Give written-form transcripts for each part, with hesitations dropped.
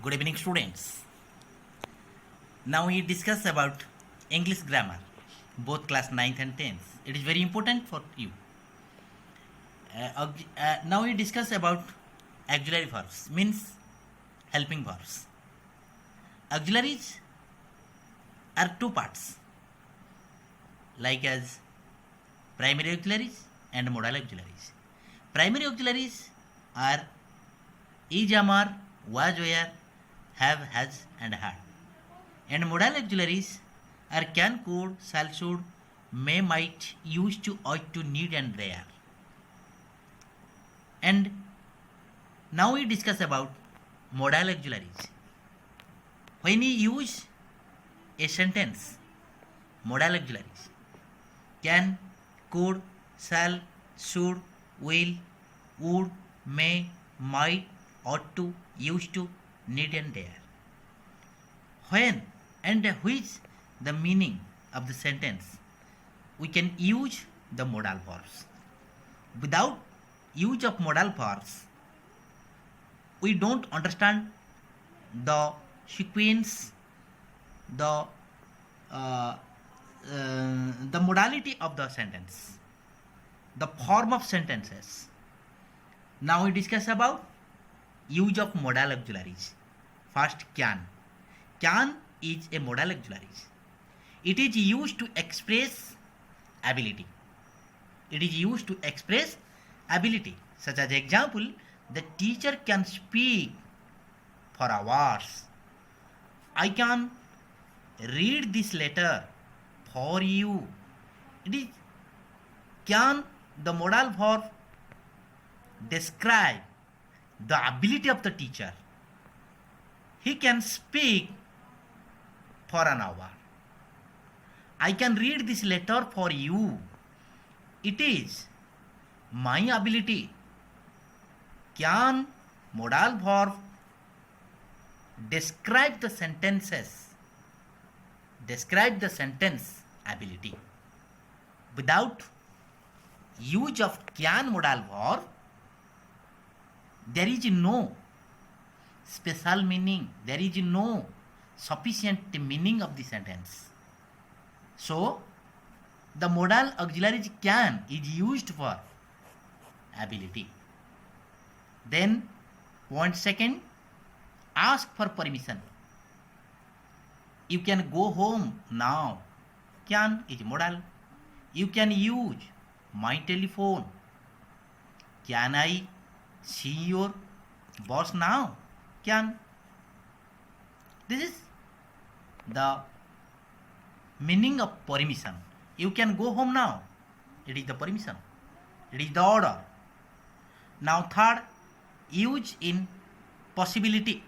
Good evening, students. Now we discuss about English grammar, both class 9th and 10th. It is very important for you. Now we discuss about auxiliary verbs, means helping verbs. Auxiliaries are two parts, like as primary auxiliaries and modal auxiliaries. Primary auxiliaries are is, am, are, was, were, have, has, and had. And modal auxiliaries are can, could, shall, should, may, might, used to, ought to, need, and there. And now we discuss about modal auxiliaries. When we use a sentence, modal auxiliaries can, could, shall, should, will, would, may, might, ought to, used to, need, and dare. When and which the meaning of the sentence, we can use the modal verbs. Without use of modal verbs, we don't understand the sequence, the modality of the sentence, the form of sentences. Now we discuss about use of modal auxiliaries. First, can. Can is a modal auxiliary. It is used to express ability. It is used to express ability. Such as example, the teacher can speak for hours. I can read this letter for you. It is can, the modal verb, describe the ability of the teacher. He can speak for an hour. I can read this letter for you. It is my ability. Can, modal verb, describe the sentences, describe the sentence ability. Without use of can modal verb, there is no special meaning, there is no sufficient meaning of the sentence. So, the modal auxiliary can is used for ability. Then, point second, ask for permission. You can go home now. Can is modal. You can use my telephone. Can I see your boss now? Can. This is the meaning of permission. You can go home now. It is the permission. It is the order. Now third, use in possibility.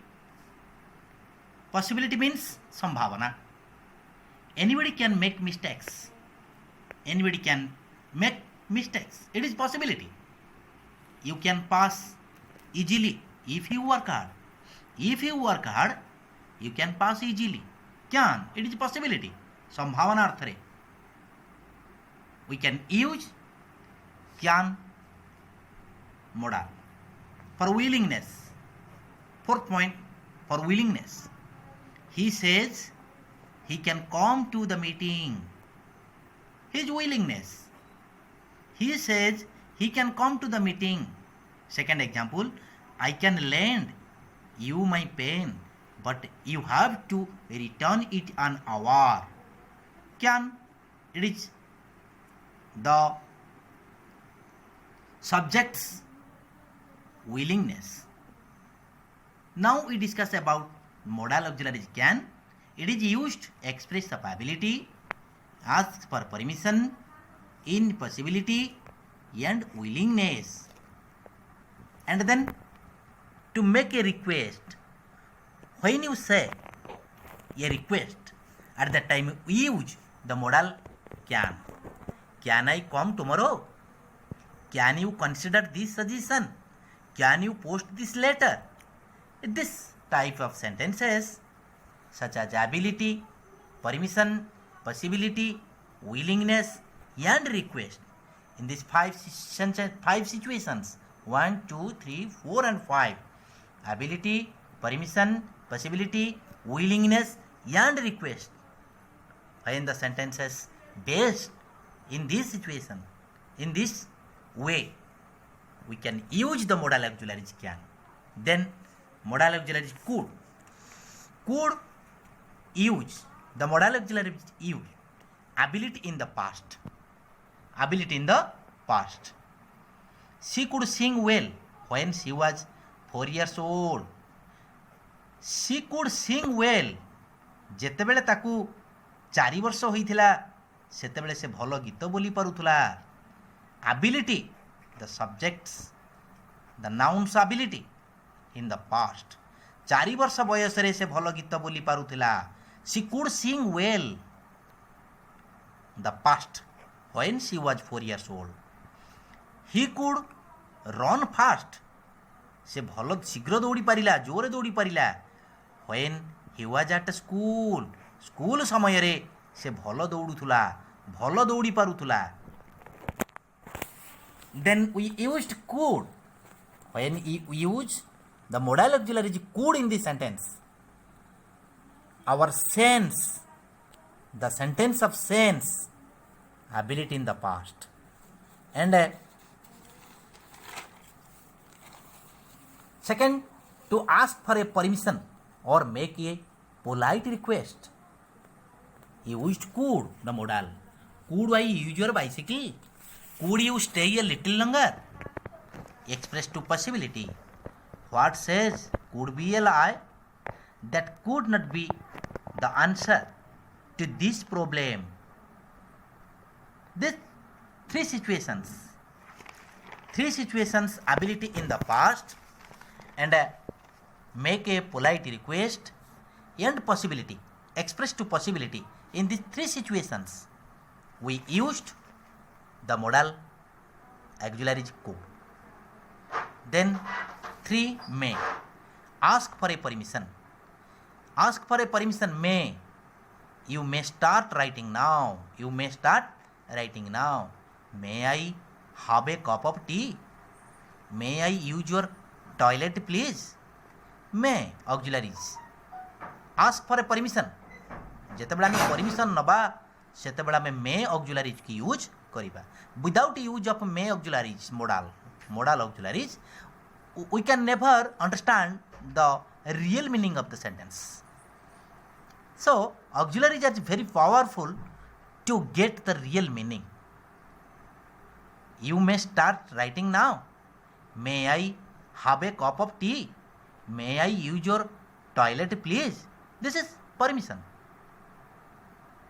Possibility means sambhavana. Anybody can make mistakes. Anybody can make mistakes. It is possibility. You can pass easily if you work hard. If you work hard, you can pass easily. Can, it is possibility. Sambhavana arthare. We can use can modal. For willingness. Fourth point, for willingness. He says he can come to the meeting. His willingness. He says he can come to the meeting. Second example, I can lend you my pen, but you have to return it an hour. Can, it is the subject's willingness. Now we discuss about modal auxiliary can. It is used to express the ability, ask for permission, in possibility, and willingness. And then to make a request. When you say a request, at that time we use the modal can. Can I come tomorrow? Can you consider this suggestion? Can you post this letter? This type of sentences, such as ability, permission, possibility, willingness, and request. In these five situations, 1, 2, 3, 4, and 5, ability, permission, possibility, willingness, and request. When the sentences based in this situation, in this way, we can use the modal auxiliaries can. Then modal auxiliaries could. Could use the modal auxiliaries use ability in the past. Ability in the past. She could sing well when she was 4 years old. She could sing well ଯେତେବେଳେ ତାକୁ 4 ବର୍ଷ ହୋଇଥିଲା ସେତେବେଳେ ସେ ଭଲ ଗୀତ ବୋଲି ପାରୁଥିଲା. Ability, the subjects, the nouns ability in the past. 4 ବର୍ଷ ବୟସରେ ସେ ଭଲ ଗୀତ ବୋଲି ପାରୁଥିଲା. She could sing well the past when she was 4 years old. He could run fast. ସେ ଭଲ ଶୀଘ୍ର ଦୌଡ଼ି ପାରିଲା, ଜୋରରେ ଦୌଡ଼ି ପାରିଲା. when he was at school. School ସମୟରେ ସେ ଭଲ ଦୌଡ଼ୁଥିଲା, ଭଲ ଦୌଡ଼ି ପାରୁଥିଲା. then we used could. when we use the modal auxiliary could in this sentence, our sense, the sentence of sense, ability in the past. And second, to ask for a permission or make a polite request. You used could, the modal. Could I use your bicycle? Could you stay a little longer? Express to possibility. What says could be a lie? That could not be the answer to this problem. These three situations, ability in the past, and make a polite request, and possibility, express to possibility. In these three situations, we used the modal auxiliary could. Then 3 may. Ask for a permission. Ask for a permission may. You may start writing now. You may start writing now. May I have a cup of tea? May I use your toilet please? May auxiliaries. Ask for a permission. ଯେତେବେଳେ ଆମେ permission ନବା ସେତେବେଳେ ଆମେ may auxiliaries କି use କରିବା. Without use of may auxiliaries, modal auxiliaries, we can never understand the real meaning of the sentence. So auxiliaries are very powerful to get the real meaning. You may start writing now. May I have a cup of tea? May I use your toilet please? This is permission.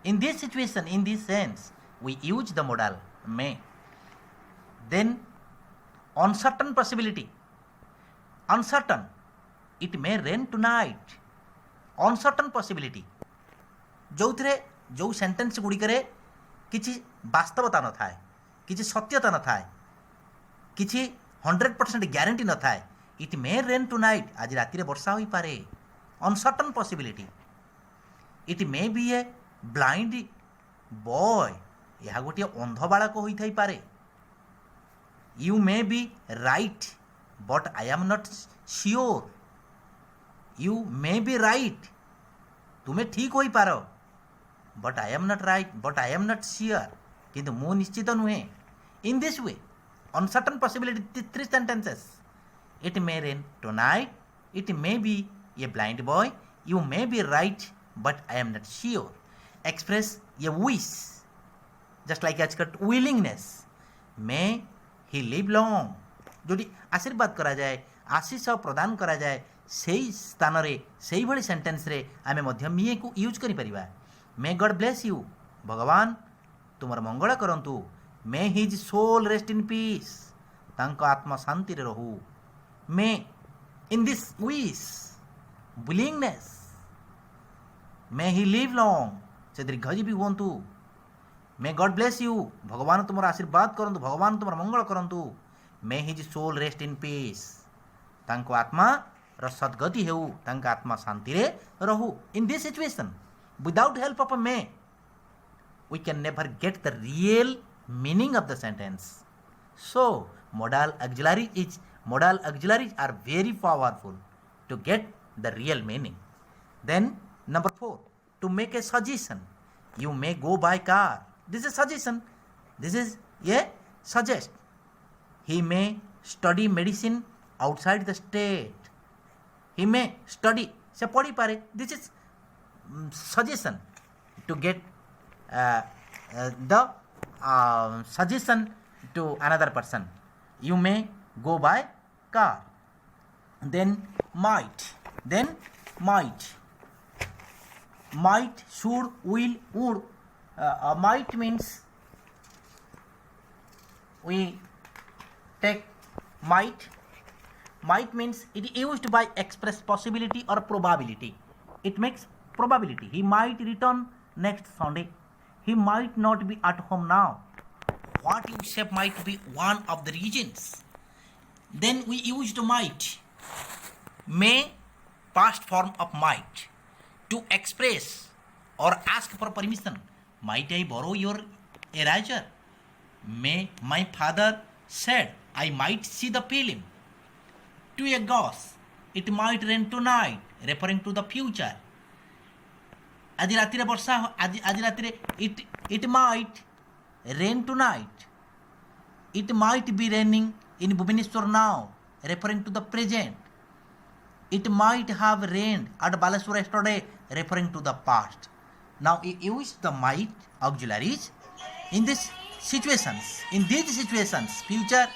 In this situation, in this sense, we use the modal may. Then uncertain possibility. Uncertain. It may rain tonight. Uncertain possibility. जो sentence गुड़िकरे किसी वास्तवता न थाए, किसी सत्यता न थाए, किसी 100% guarantee न थाए. It may rain tonight. आज राति रे वर्षा होई पारे. Uncertain possibility. It may be a blind boy. यह गोटे अंध बालक होई थाई पारे. You may be right but I am not sure. You may be right. तुम्हें ठीक होई पारो. But I am not right, but I am not sure. किंतु मु निश्चित नुहे. In this way uncertain possibility, 3 sentences. It may rain tonight. It may be a blind boy. You may be right, but I am not sure. Express a wish, just like I got willingness. May he live long. जोटी आशीर्वाद करा जाए, आशीष प्रदान करा जाए, सेही स्थान रे सेही भली सेंटेंस रे आमे मध्य मे को यूज करि परिबा. May God bless you. भगवान तुमर मंगल करंतु. May his soul rest in peace. तांको आत्मा शांति रे रहू. May in this wish, willingness. May he live long. से दीर्घजीवी हुंतु. May God bless you. भगवान तुमर आशीर्वाद करंतु, भगवान तुमर मंगल करंतु. May his soul rest in peace. तांको आत्मा र सद्गति हेउ, तांका आत्मा शांति रे रहू. In this situation, without help of a may, we can never get the real meaning of the sentence. So modal auxiliaries are very powerful to get the real meaning. Then number 4, to make a suggestion, you may go by car. This is suggestion. This is a suggest. He may study medicine outside the state. He may study. Se padi pare. This is suggestion to get the suggestion to another person. You may go by car. Then might. Might, should, will, would. Might means we take might. Might means it is used by express possibility or probability. It makes probability. He might return next Sunday. He might not be at home now. What you say might be one of the reasons. Then we used might. May, past form of might. To express or ask for permission. Might I borrow your eraser? May my father said I might see the film. To a ghost, it might rain tonight, referring to the future. ଆଜି ରାତିରେ ବର୍ଷା ଆଜି ରାତିରେ it might rain tonight. It might be raining in Bhubaneswar now, referring to the present. It might have rained at Baleswar yesterday, referring to the past. Now use the might auxiliaries in these situations. In these situations, future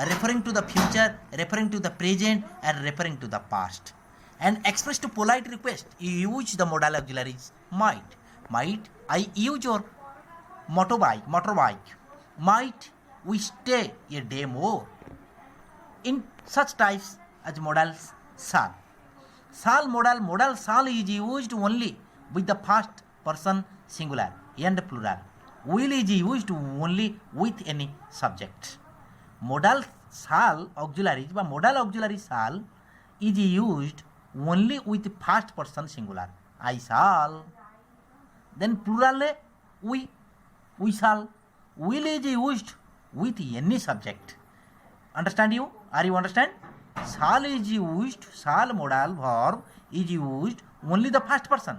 referring to the future, referring to the present, and referring to the past. And express to polite request, you use the modal auxiliaries might. Might I use your motorbike. Might we stay a day more. In such types as modals shall. Shall modal shall is used only with the first person singular and plural. Will is used only with any subject. Modal shall auxiliaries বা modal auxiliary shall is used only with first person singular. I shall. Then plural we shall. Will is used with any subject. Understand you? Are you understand? Shall is used, shall modal verb is used only the first person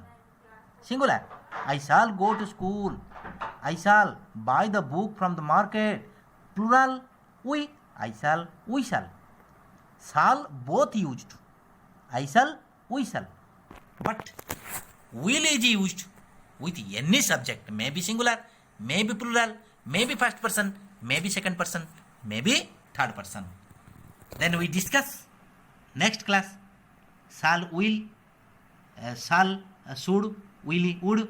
singular. I shall go to school. I shall buy the book from the market. Plural we. I shall, we shall. Shall both used. I shall, we shall. But will is used with any subject. May be singular, may be plural, may be first person, may be second person, may be third person. Then we discuss next class. Shall, will, shall, should, will, would,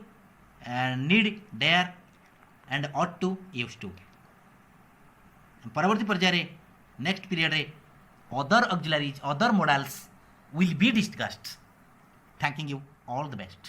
need, dare, and ought to, used to. परवर्ती पर्याୟରେ next period रे other auxiliaries other models will be discussed. Thanking you all the best.